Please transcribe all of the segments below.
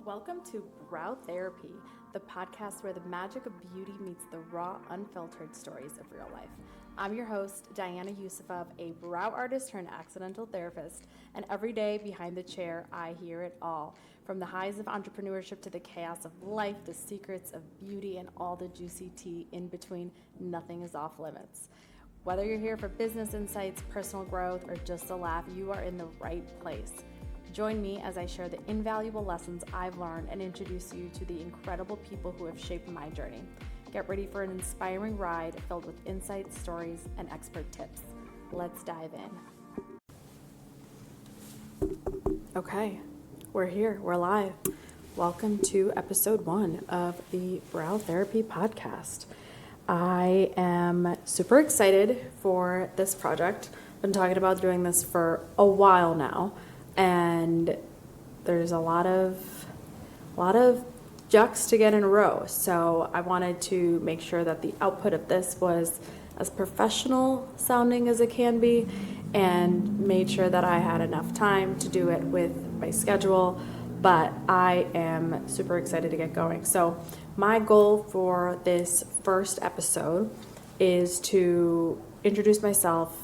Welcome to Brow Therapy, the podcast where the magic of beauty meets the raw, unfiltered stories of real life. I'm your host, Diana Yusufov, a brow artist turned accidental therapist, and every day behind the chair, I hear it all. From the highs of entrepreneurship to the chaos of life, the secrets of beauty, and all the juicy tea in between, nothing is off limits. Whether you're here for business insights, personal growth, or just a laugh, you are in the right place. Join me as I share the invaluable lessons I've learned and introduce you to the incredible people who have shaped my journey. Get ready for an inspiring ride filled with insights, stories, and expert tips. Let's dive in. Okay, we're here. We're live. Welcome to episode 1 of the Brow Therapy podcast. I am super excited for this project. I've been talking about doing this for a while now. And there's a lot of jucks to get in a row. So I wanted to make sure that the output of this was as professional sounding as it can be, and made sure that I had enough time to do it with my schedule. But I am super excited to get going. So my goal for this first episode is to introduce myself,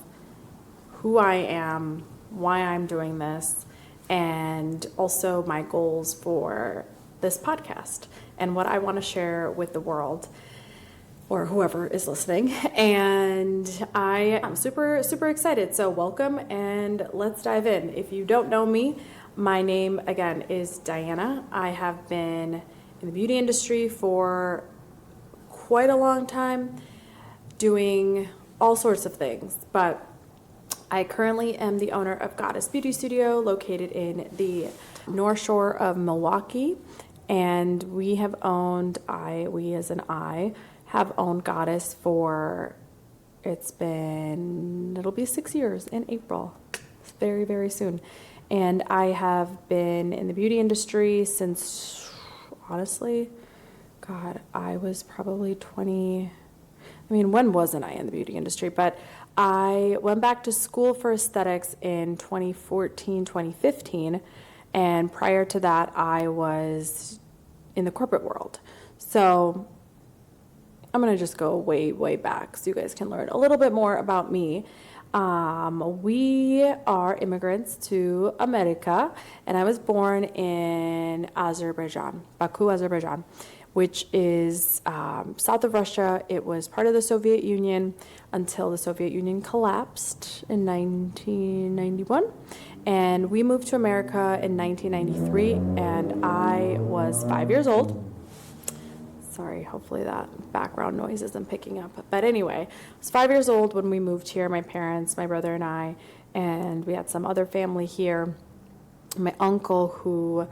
who I am, why I'm doing this, and also my goals for this podcast and what I want to share with the world or whoever is listening. And I am super excited. So welcome, and let's dive in. If you don't know me, my name again is Diana. I have been in the beauty industry for quite a long time, doing all sorts of things, but I currently am the owner of Goddess Beauty Studio, located in the North Shore of Milwaukee, and we have owned, have owned Goddess for, it'll be 6 years in April. It's very, very soon. And I have been in the beauty industry since, honestly, I was probably 20. When wasn't I in the beauty industry? But I went back to school for aesthetics in 2014, 2015. And prior to that, I was in the corporate world. So I'm going to just go way, way back so you guys can learn a little bit more about me. We are immigrants to America, and I was born in Azerbaijan, Baku, Azerbaijan, which is south of Russia. It was part of the Soviet Union until the Soviet Union collapsed in 1991. And we moved to America in 1993, and I was 5 years old. Sorry, hopefully that background noise isn't picking up. But anyway, I was 5 years old when we moved here, my parents, my brother and I, and we had some other family here. My uncle,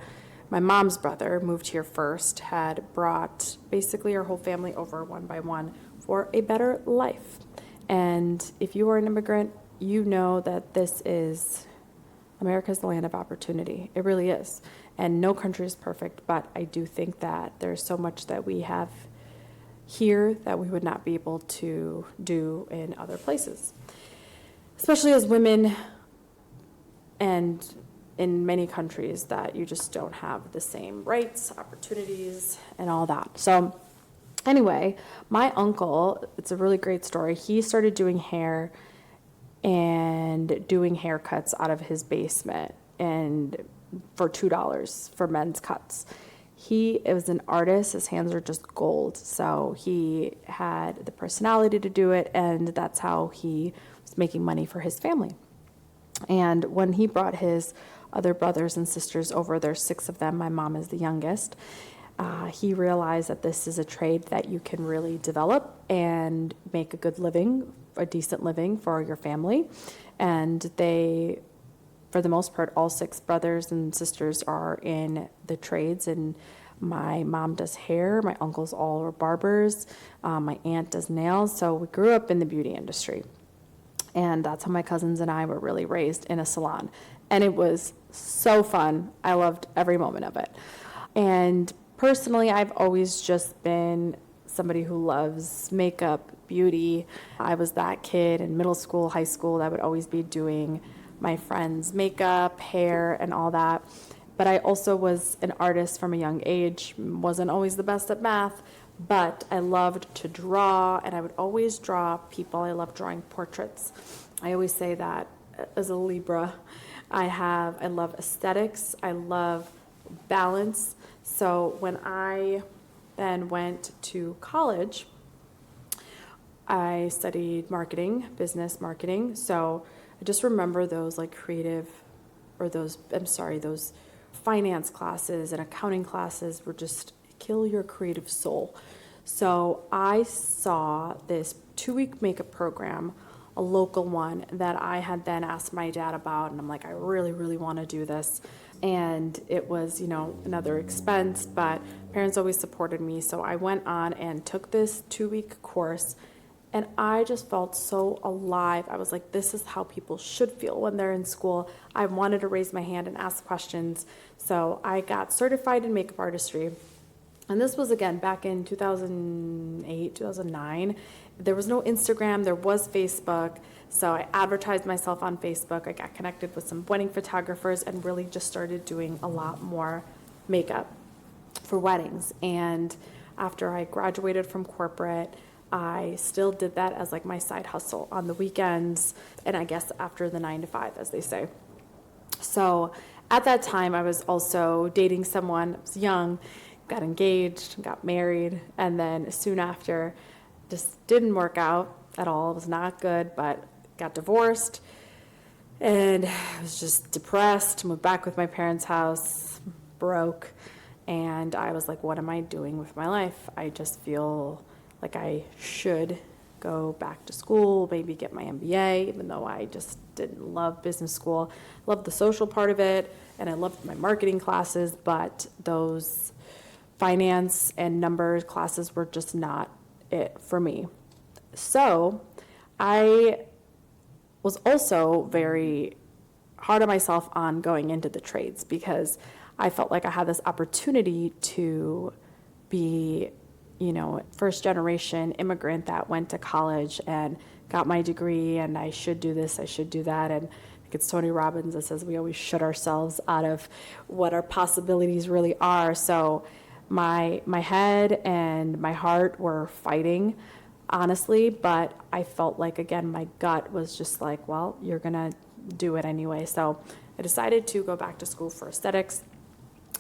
my mom's brother, moved here first, had brought basically our whole family over one by one for a better life. And if you are an immigrant, you know that America's the land of opportunity. It really is. And no country is perfect, but I do think that there's so much that we have here that we would not be able to do in other places. Especially as women, and in many countries that you just don't have the same rights, opportunities, and all that. So anyway, my uncle, it's a really great story. He started doing hair and doing haircuts out of his basement, and for $2 for men's cuts. He was an artist. His hands are just gold. So he had the personality to do it, and that's how he was making money for his family. And when he brought his other brothers and sisters over, there's 6 of them, my mom is the youngest, he realized that this is a trade that you can really develop and make a good living, a decent living for your family. And they, for the most part, all 6 brothers and sisters are in the trades, and my mom does hair, my uncles all are barbers, my aunt does nails. So we grew up in the beauty industry. And that's how my cousins and I were really raised, in a salon. And it was so fun. I loved every moment of it. And personally, I've always just been somebody who loves makeup, beauty. I was that kid in middle school, high school that would always be doing my friends' makeup, hair, and all that. But I also was an artist from a young age, wasn't always the best at math, but I loved to draw, and I would always draw people. I love drawing portraits. I always say that as a Libra, I love aesthetics, I love balance. So when I then went to college, I studied marketing, business marketing. So I just remember those like creative, or those finance classes and accounting classes were just kill your creative soul. So I saw this 2-week makeup program, a local one that I had then asked my dad about, and I'm like, I really, really want to do this. And it was, another expense, but parents always supported me. So I went on and took this 2-week course, and I just felt so alive. I was like, this is how people should feel when they're in school. I wanted to raise my hand and ask questions. So I got certified in makeup artistry. And this was, again, back in 2008, 2009. There was no Instagram, there was Facebook. So I advertised myself on Facebook. I got connected with some wedding photographers and really just started doing a lot more makeup for weddings. And after I graduated from corporate, I still did that as like my side hustle on the weekends, and I guess after the 9 to 5, as they say. So at that time, I was also dating someone. I was young, got engaged, got married, and then soon after, just didn't work out at all. It was not good, but got divorced, and I was just depressed, moved back with my parents' house, broke, and I was like, what am I doing with my life? I just feel like I should go back to school, maybe get my MBA, even though I just didn't love business school. Loved the social part of it, and I loved my marketing classes, but those finance and numbers classes were just not it for me. So I was also very hard on myself on going into the trades, because I felt like I had this opportunity to be first generation immigrant that went to college and got my degree, and I should do this, I should do that. And I think it's Tony Robbins that says we always shut ourselves out of what our possibilities really are. So my head and my heart were fighting, honestly, but I felt like, again, my gut was just like, well, you're gonna do it anyway. So I decided to go back to school for aesthetics.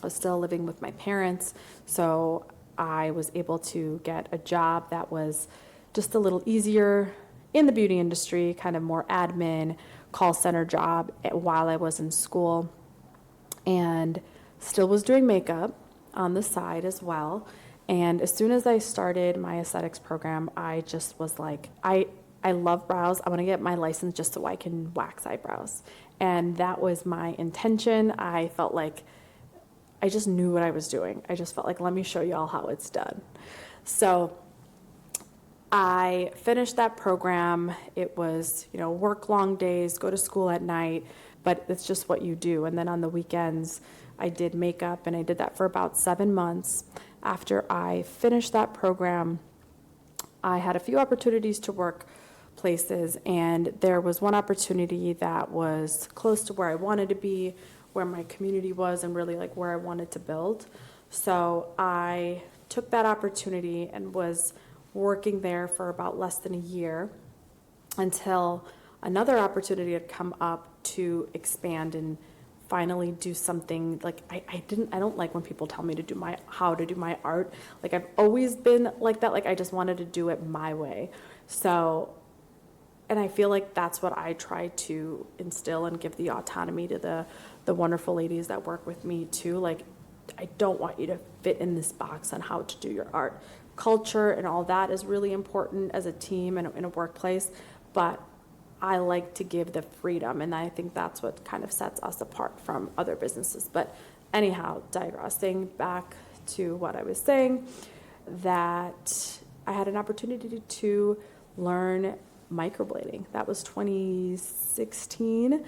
I was still living with my parents, so I was able to get a job that was just a little easier in the beauty industry, kind of more admin, call center job while I was in school, and still was doing makeup on the side as well. And as soon as I started my aesthetics program, I just was like, I love brows. I want to get my license just so I can wax eyebrows. And that was my intention. I felt like I just knew what I was doing. I just felt like, let me show you all how it's done. So I finished that program. It was, work long days, go to school at night, but it's just what you do. And then on the weekends, I did makeup, and I did that for about 7 months. After I finished that program, I had a few opportunities to work places, and there was one opportunity that was close to where I wanted to be, where my community was, and really like where I wanted to build. So I took that opportunity and was working there for about less than a year until another opportunity had come up to expand and finally do something. Like I don't like when people tell me to how to do my art. Like I've always been like that. Like I just wanted to do it my way. So, and I feel like that's what I try to instill and give the autonomy to the wonderful ladies that work with me too. Like, I don't want you to fit in this box on how to do your art. Culture and all that is really important as a team and in a workplace, but I like to give the freedom, and I think that's what kind of sets us apart from other businesses. But anyhow, digressing back to what I was saying, that I had an opportunity to learn microblading. That was 2016.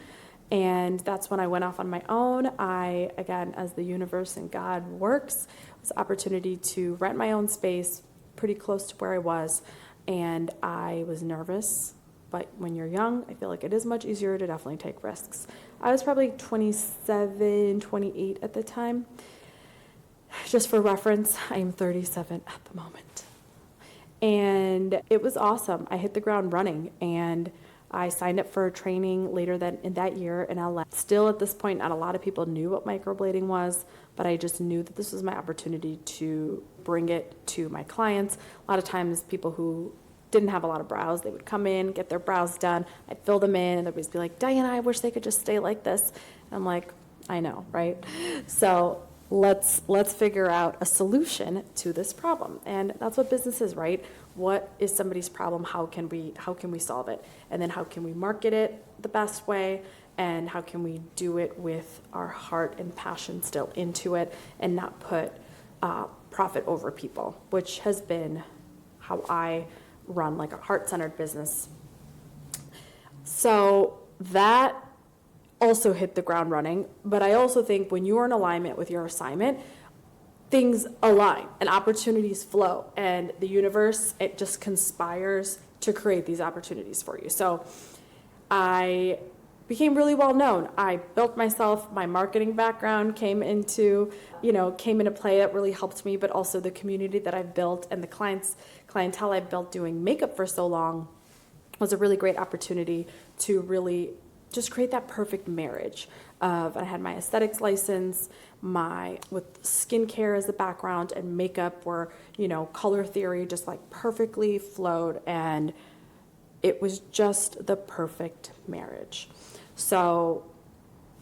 And that's when I went off on my own. I, again, as the universe and God works, was an opportunity to rent my own space pretty close to where I was. And I was nervous, but when you're young, I feel like it is much easier to definitely take risks. I was probably 27, 28 at the time. Just for reference, I am 37 at the moment. And it was awesome. I hit the ground running, and I signed up for training later in that year in LA. Still at this point, not a lot of people knew what microblading was, but I just knew that this was my opportunity to bring it to my clients. A lot of times people who didn't have a lot of brows, they would come in, get their brows done, I'd fill them in, and they'd be like, Diana, I wish they could just stay like this. And I'm like, I know, right? So let's figure out a solution to this problem. And that's what business is, right? What is somebody's problem? How can we solve it? And then how can we market it the best way? And how can we do it with our heart and passion still into it and not put profit over people, which has been how I run like a heart-centered business. So that also hit the ground running, but I also think when you're in alignment with your assignment, things align and opportunities flow, and the universe, it just conspires to create these opportunities for you. So I became really well known. I built myself, my marketing background came into play. That really helped me, but also the community that I've built and the clientele I've built doing makeup for so long was a really great opportunity to really just create that perfect marriage of, I had my aesthetics license, with skincare as the background, and makeup where, color theory just like perfectly flowed, and it was just the perfect marriage. So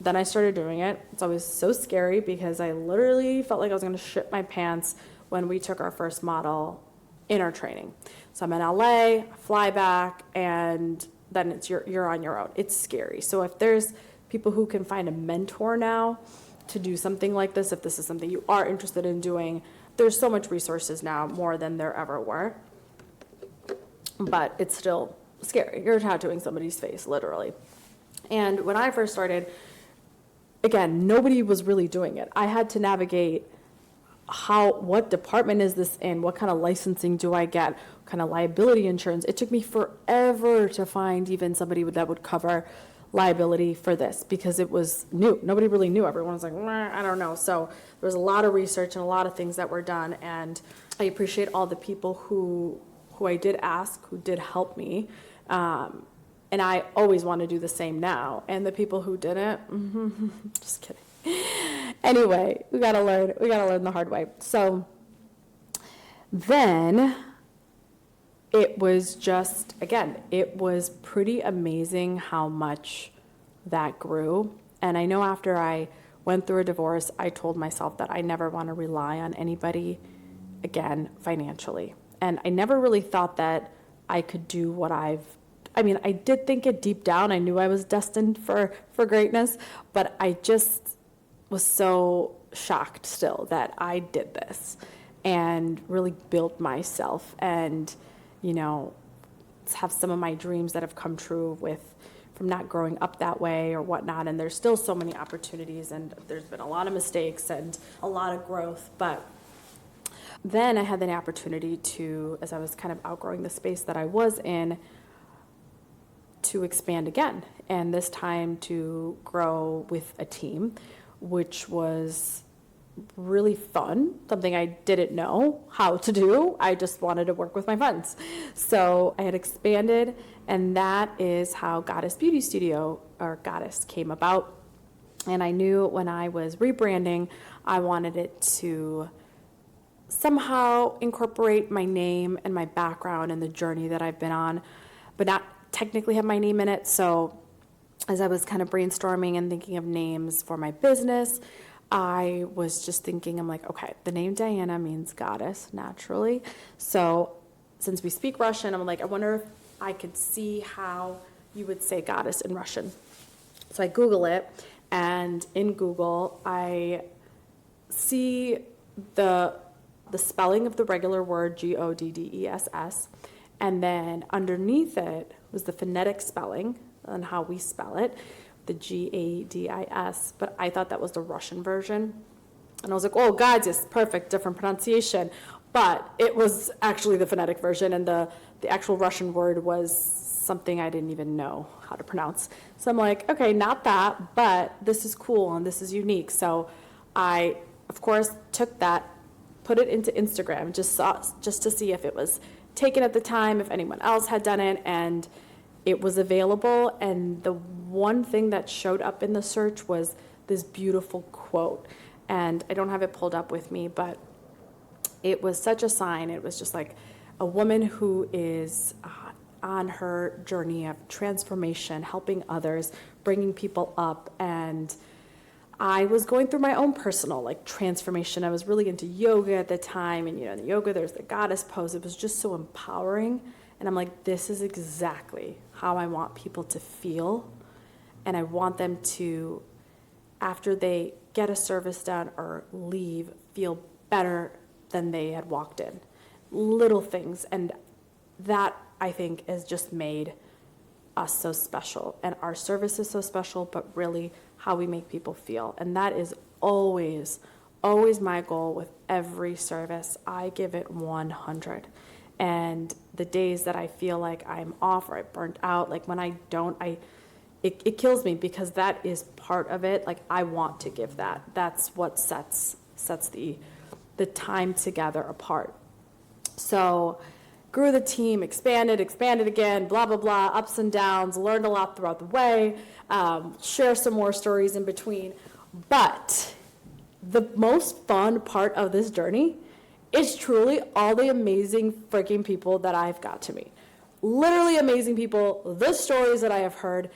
then I started doing it. It's always so scary because I literally felt like I was going to shit my pants when we took our first model in our training. So I'm in LA, fly back, and then it's you're on your own. It's scary. So if there's people who can find a mentor now to do something like this, if this is something you are interested in doing, there's so much resources now, more than there ever were. But it's still scary. You're tattooing somebody's face, literally. And when I first started, again, nobody was really doing it. I had to navigate what department is this in? What kind of licensing do I get? What kind of liability insurance? It took me forever to find even somebody that would cover liability for this because it was new. Nobody really knew. Everyone was like, I don't know. So there was a lot of research and a lot of things that were done. And I appreciate all the people who I did ask, who did help me. And I always want to do the same now. And the people who didn't, just kidding. Anyway, we gotta learn the hard way. So then it was just, again, it was pretty amazing how much that grew. And I know after I went through a divorce, I told myself that I never want to rely on anybody again financially. And I never really thought that I could do I did think it deep down. I knew I was destined for greatness, but I just was so shocked still that I did this and really built myself and, have some of my dreams that have come true from not growing up that way or whatnot. And there's still so many opportunities, and there's been a lot of mistakes and a lot of growth. But then I had the opportunity to, as I was kind of outgrowing the space that I was in, to expand again, and this time to grow with a team, which was really fun, something I didn't know how to do. I just wanted to work with my friends. So I had expanded, and that is how Goddess Beauty Studio, or Goddess, came about. And I knew when I was rebranding, I wanted it to somehow incorporate my name and my background and the journey that I've been on, but not technically have my name in it. So as I was kind of brainstorming and thinking of names for my business, I was just thinking, I'm like, okay, the name Diana means goddess, naturally. So since we speak Russian, I'm like, I wonder if I could see how you would say goddess in Russian. So I Google it, and in Google, I see the spelling of the regular word, Goddess, and then underneath it was the phonetic spelling and how we spell it, the Gaddis, but I thought that was the Russian version. And I was like, oh, God, yes, perfect, different pronunciation. But it was actually the phonetic version, and the actual Russian word was something I didn't even know how to pronounce. So I'm like, okay, not that, but this is cool and this is unique. So I, of course, took that, put it into Instagram, just to see if it was taken at the time, if anyone else had done it, and it was available. And the one thing that showed up in the search was this beautiful quote. And I don't have it pulled up with me, but it was such a sign. It was just like a woman who is on her journey of transformation, helping others, bringing people up. And I was going through my own personal like transformation. I was really into yoga at the time, and in yoga there's the goddess pose. It was just so empowering, and I'm like, this is exactly how I want people to feel, and I want them to, after they get a service done or leave, feel better than they had walked in. Little things, and that I think has just made us so special, and our service is so special, but really how we make people feel. And that is always my goal with every service. I give it 100. And the days that I feel like I'm off or I burnt out, like when I don't, it kills me, because that is part of it. Like, I want to give that. That's what sets the time together apart. So grew the team, expanded again, blah, blah, blah, ups and downs, learned a lot throughout the way, share some more stories in between. But the most fun part of this journey is truly all the amazing freaking people that I've got to meet. Literally amazing people, the stories that I have heard.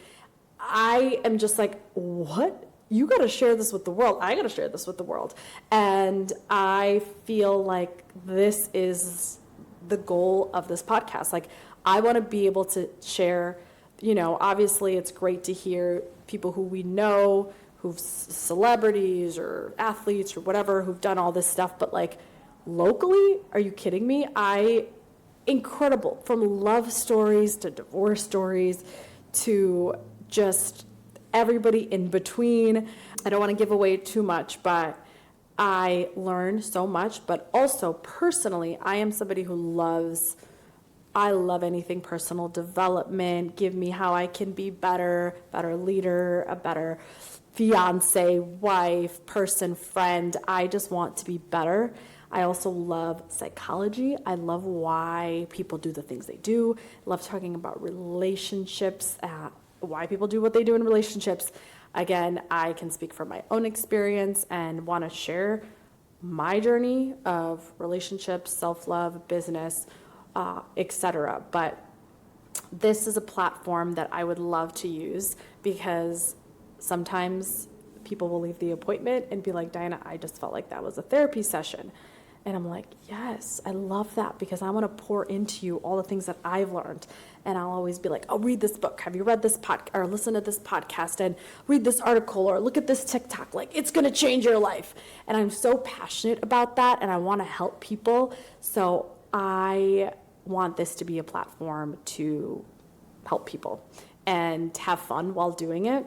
I am just like, what? You got to share this with the world. I got to share this with the world. And I feel like this is the goal of this podcast. Like, I want to be able to share, obviously it's great to hear people who we know, who've celebrities or athletes or whatever, who've done all this stuff. But like locally, are you kidding me? Incredible, from love stories to divorce stories to just everybody in between. I don't want to give away too much, but I learned so much. But also personally, I am somebody who I love anything personal development. Give me how I can be better leader, a better fiance, wife, person, friend. I just want to be better. I also love psychology. I love why people do the things they do. I love talking about relationships, why people do what they do in relationships. Again, I can speak from my own experience and want to share my journey of relationships, self-love, business, etc. But this is a platform that I would love to use, because sometimes people will leave the appointment and be like, Diana, I just felt like that was a therapy session. And I'm like, yes, I love that, because I want to pour into you all the things that I've learned. And I'll always be like, oh, read this book. Have you read this podcast, or listen to this podcast, and read this article, or look at this TikTok. Like, it's going to change your life. And I'm so passionate about that, and I want to help people. So I want this to be a platform to help people and have fun while doing it.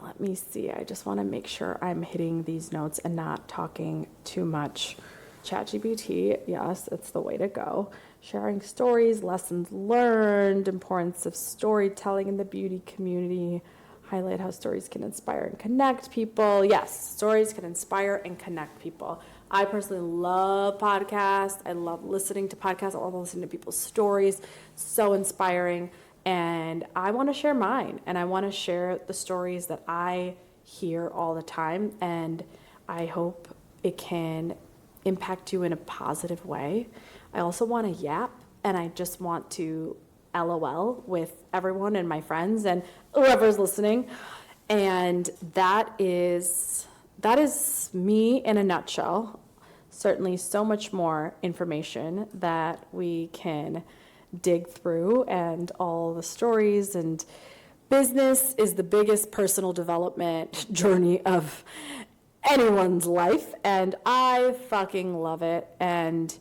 Let me see. I just want to make sure I'm hitting these notes and not talking too much. ChatGPT, yes, it's the way to go. Sharing stories, lessons learned, importance of storytelling in the beauty community, highlight how stories can inspire and connect people. Yes, stories can inspire and connect people. I personally love podcasts. I love listening to podcasts. I love listening to people's stories. So inspiring. And I want to share mine, and I want to share the stories that I hear all the time. And I hope it can impact you in a positive way. I also want to yap, and I just want to LOL with everyone and my friends and whoever's listening. And that is me in a nutshell. Certainly so much more information that we can dig through, and all the stories. And business is the biggest personal development journey of anyone's life, and I fucking love it, and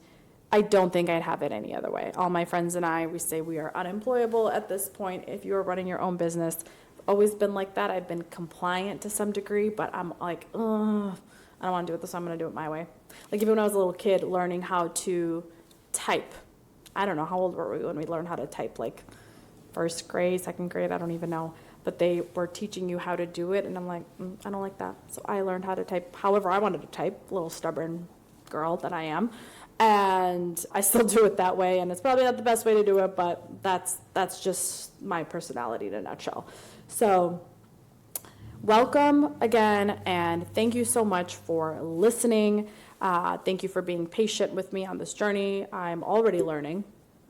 I don't think I'd have it any other way. All my friends and I, we say we are unemployable at this point. If you are running your own business, I've always been like that. I've been compliant to some degree, but I'm like, I don't want to do it this way. I'm going to do it my way. Like, even when I was a little kid learning how to type, I don't know, how old were we when we learned how to type? Like first grade, second grade, I don't even know. But they were teaching you how to do it, and I'm like, I don't like that. So I learned how to type however I wanted to type, little stubborn girl that I am. And I still do it that way, and it's probably not the best way to do it, but that's just my personality in a nutshell. So welcome again, and thank you so much for listening. Thank you for being patient with me on this journey. I'm already learning.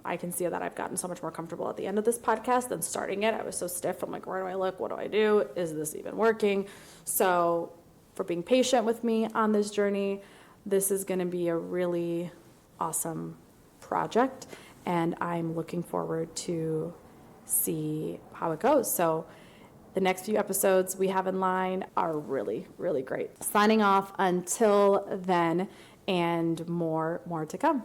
I can see that I've gotten so much more comfortable at the end of this podcast than starting it. I was so stiff. I'm like, where do I look? What do I do? Is this even working? So for being patient with me on this journey, this is going to be a really awesome project, and I'm looking forward to see how it goes. So the next few episodes we have in line are really, really great. Signing off until then, and more to come.